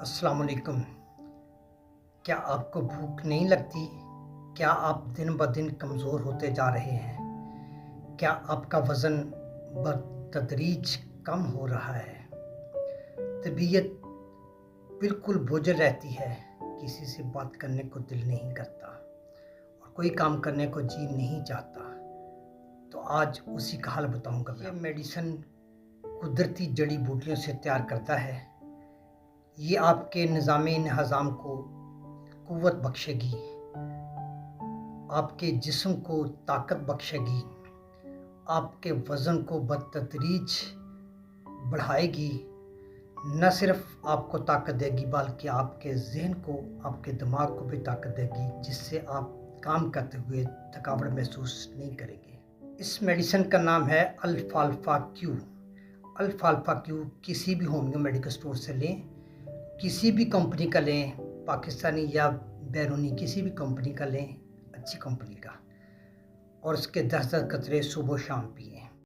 अस्सलाम वालेकुम। क्या आपको भूख नहीं लगती? क्या आप दिन ब दिन कमज़ोर होते जा रहे हैं? क्या आपका वज़न बतदरीज कम हो रहा है? तबीयत बिल्कुल बोझिल रहती है, किसी से बात करने को दिल नहीं करता और कोई काम करने को जी नहीं चाहता। तो आज उसी का हाल बताऊंगा। ये मेडिसिन कुदरती जड़ी बूटियों से तैयार करता है। ये आपके निज़ाम-ए-हज़ाम को क़ुव्वत बख्शेगी, आपके जिस्म को ताकत बख्शेगी, आपके वज़न को बतदरीज बढ़ाएगी। न सिर्फ आपको ताकत देगी बल्कि आपके ज़हन को, आपके दिमाग को भी ताकत देगी, जिससे आप काम करते हुए थकावट महसूस नहीं करेंगे। इस मेडिसिन का नाम है अल्फ़ाल्फ़ा क्यू। अल्फ़ाल्फ़ा क्यू किसी भी होमियो मेडिकल स्टोर से लें, किसी भी कंपनी का लें, पाकिस्तानी या बैरूनी किसी भी कंपनी का लें, अच्छी कंपनी का, और उसके 10-10 कतरे सुबह शाम पिएं।